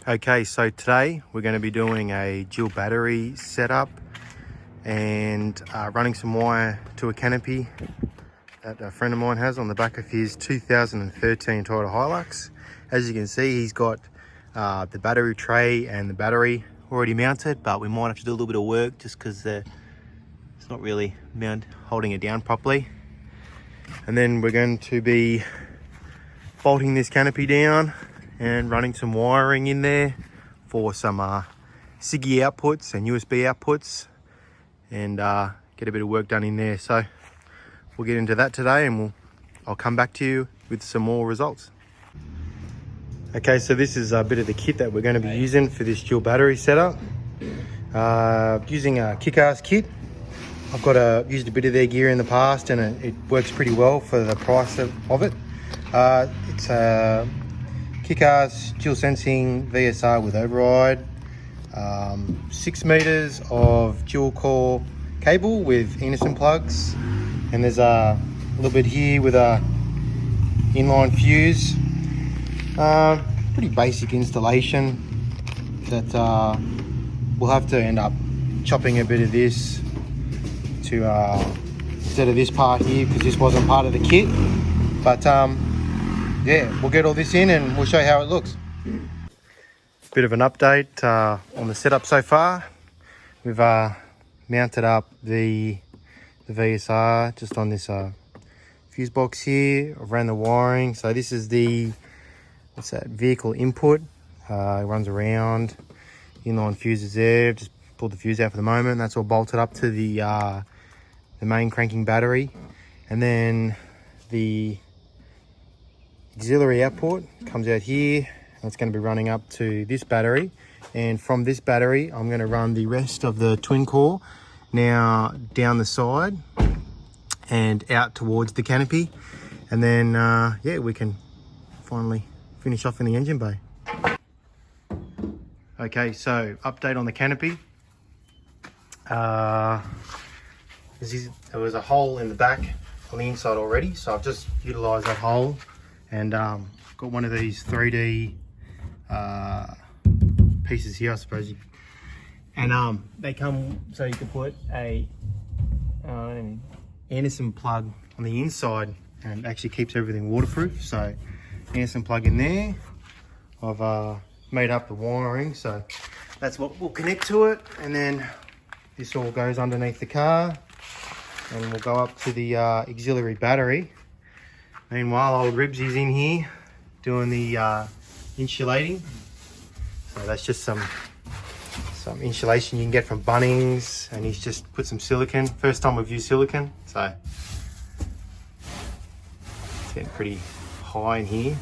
Okay, so today we're going to be doing a dual battery setup and running some wire to a canopy that a friend of mine has on the back of his 2013 Toyota Hilux. As you can see, he's got the battery tray and the battery already mounted, but we might have to do a little bit of work just because it's not really holding it down properly. And then we're going to be bolting this canopy down and running some wiring in there for some SIGI outputs and USB outputs, and get a bit of work done in there. So we'll get into that today, and I'll come back to you with some more results. Okay, so this is a bit of the kit that we're going to be using for this dual battery setup. Using a kick-ass kit. I've used a bit of their gear in the past, and it works pretty well for the price of it. It's a kick-ass dual sensing VSR with override, 6 meters of dual core cable with Anderson plugs, and there's a little bit here with a inline fuse. Pretty basic installation that we'll have to end up chopping a bit of this to instead of this part here, because this wasn't part of the kit. But yeah, we'll get all this in and we'll show you how it looks. Bit of an update on the setup so far. We've mounted up the VSR just on this fuse box here. I've ran the wiring. So this is the vehicle input. It runs around. Inline fuses there. Just pulled the fuse out for the moment. That's all bolted up to the main cranking battery, and then the auxiliary output comes out here, and it's going to be running up to this battery, and from this battery I'm going to run the rest of the twin core now down the side and out towards the canopy, and then yeah, we can finally finish off in the engine bay. Okay, so update on the canopy. There was a hole in the back on the inside already, so I've just utilised that hole and got one of these 3D pieces here, I suppose. And they come so you can put a Anderson plug on the inside, and it actually keeps everything waterproof. So Anderson plug in there. I've made up the wiring, so that's what we'll connect to it, and then this all goes underneath the car, and we'll go up to the auxiliary battery. Meanwhile, old Ribs is in here doing the insulating. So that's just some insulation you can get from Bunnings, and he's just put some silicone. First time we've used silicone, so it's getting pretty high in here.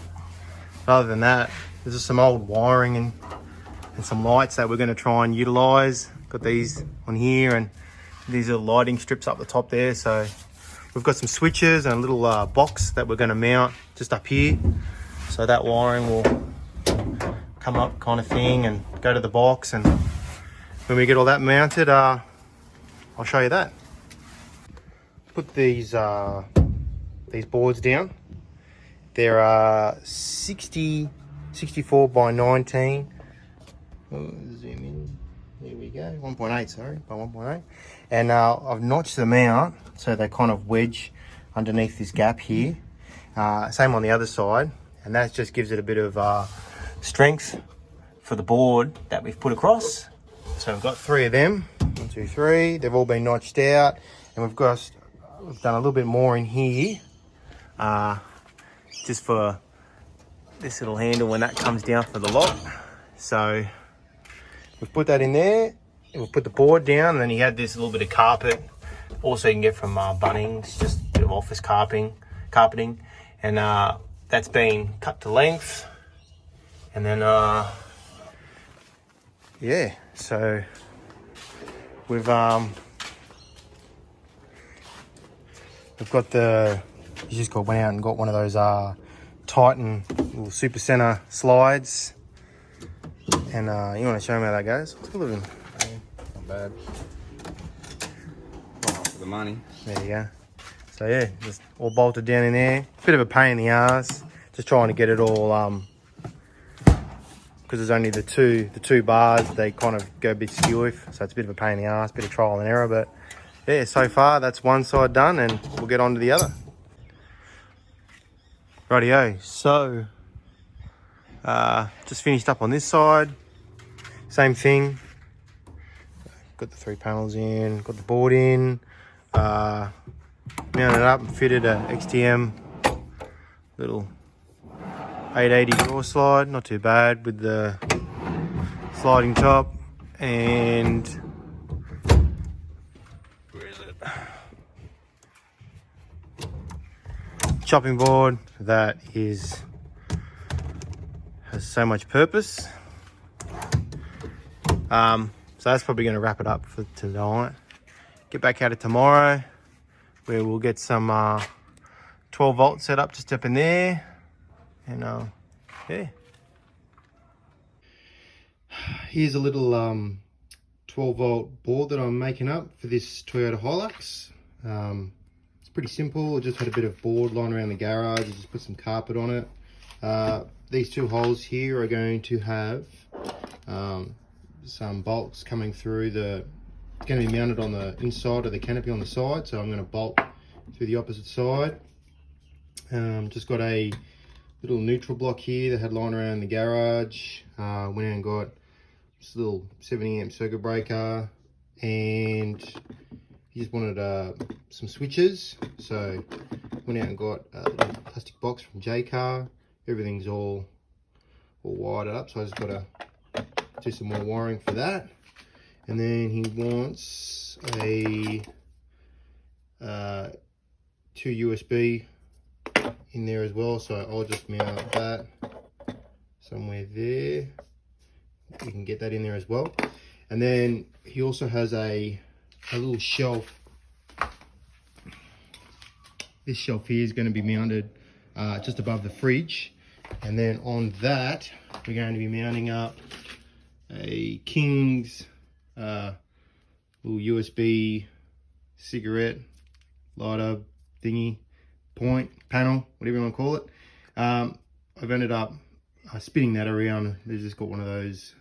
Other than that, there's just some old wiring and some lights that we're going to try and utilise. Got these on here, and these are lighting strips up the top there. So we've got some switches and a little box that we're going to mount just up here. So that wiring will come up kind of thing and go to the box, and when we get all that mounted, I'll show you that. Put these boards down. They're 64 by 19. Zoom in. There we go. 1.8, sorry, by 1.8. And I've notched them out so they kind of wedge underneath this gap here. Same on the other side, and that just gives it a bit of strength for the board that we've put across. So we've got 3 of them. 1, 2, 3. They've all been notched out, and we've done a little bit more in here, just for this little handle when that comes down for the lock. So we've put that in there, and we've put the board down, and then he had this little bit of carpet, also you can get from Bunnings, just a bit of office carpeting, and that's been cut to length, and then yeah, so we've got you just went out and got one of those Titan little super center slides, and you want to show them how that goes? It's good looking. Not bad. Well, for the money. There you go. So yeah, just all bolted down in there. Bit of a pain in the ass, just trying to get it all because there's only the two bars. They kind of go a bit skew, so it's a bit of a pain in the ass, bit of trial and error. But yeah, so far that's one side done, and we'll get on to the other. Rightio, so just finished up on this side. Same thing. Got the 3 panels in, got the board in, mounted it up and fitted a XTM little 880 door slide, not too bad with the sliding top, and where is it? Chopping board that has so much purpose. So that's probably going to wrap it up for tonight. Get back at it tomorrow, where we'll get some 12 volt set up just up in there, and yeah. Here's a little 12 volt board that I'm making up for this Toyota Hilux. It's pretty simple. I just had a bit of board lying around the garage. I just put some carpet on it. These 2 holes here are going to have some bolts coming through it's going to be mounted on the inside of the canopy on the side, so I'm going to bolt through the opposite side. Just got a little neutral block here that had lying around the garage. Went out and got this little 70 amp circuit breaker, and he just wanted some switches, so went out and got a little plastic box from J-Car. Everything's all wired up, so I just got to do some more wiring for that. And then he wants a 2 USB in there as well, so I'll just mount that somewhere there. You can get that in there as well. And then he also has a little shelf. This shelf here is going to be mounted just above the fridge, and then on that we're going to be mounting up a King's little USB cigarette lighter thingy, point, panel, whatever you want to call it. I've ended up spinning that around. They just got one of those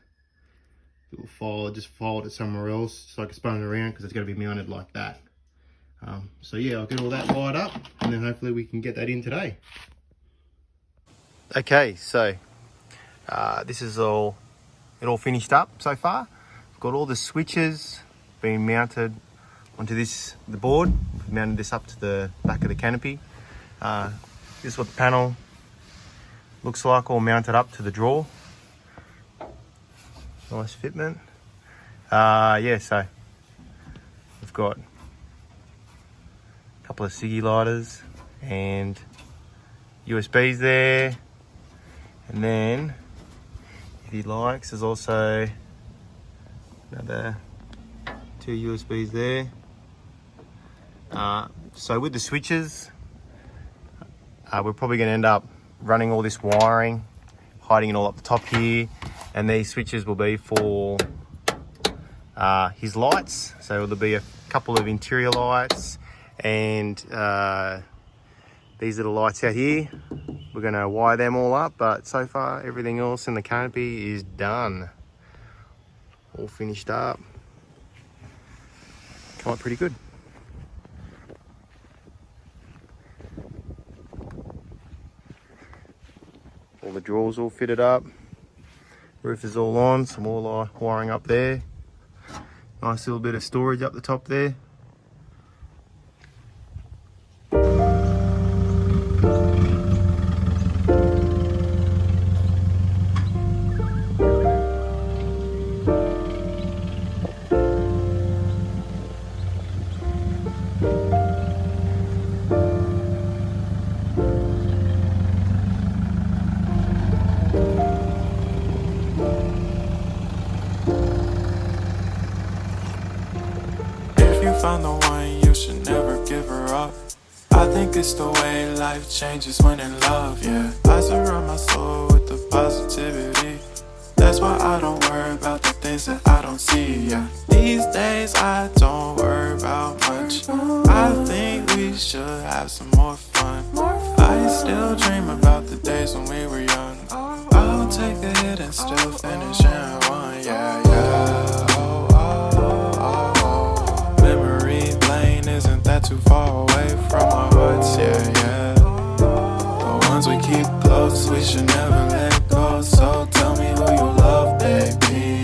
little file, just filed it somewhere else so I can spin it around, because it's going to be mounted like that. So yeah, I'll get all that wired up, and then hopefully we can get that in today. Okay, so this is all finished up so far. Got all the switches being mounted onto the board. We've mounted this up to the back of the canopy. This is what the panel looks like, all mounted up to the drawer. Nice fitment. Yeah, so we've got a couple of ciggy lighters and USBs there, and then if he likes, there's also another 2 USBs there. So with the switches, we're probably going to end up running all this wiring, hiding it all up the top here, and these switches will be for his lights. So there'll be a couple of interior lights, and these little lights out here, we're going to wire them all up, but so far everything else in the canopy is done. All finished up. Come out pretty good. All the drawers all fitted up. Roof is all on, some more wiring up there. Nice little bit of storage up the top there. Found the one, you should never give her up. I think it's the way life changes when in love, yeah. I surround my soul with the positivity. That's why I don't worry about the things that I don't see, yeah. These days I don't worry about much. I think we should have some more fun. I still dream about the days when we were young. I'll take a hit and still finish in one. Yeah, yeah. Oh, oh, oh, oh. Memory lane isn't that too far away from our hearts? Yeah, yeah. The ones we keep close, we should never let go. So tell me who you love, baby.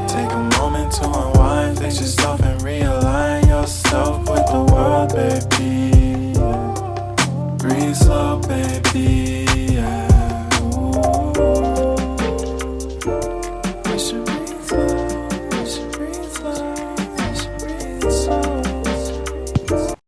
Take a moment to unwind, fix yourself and realign yourself with the world, baby. Breathe slow, baby.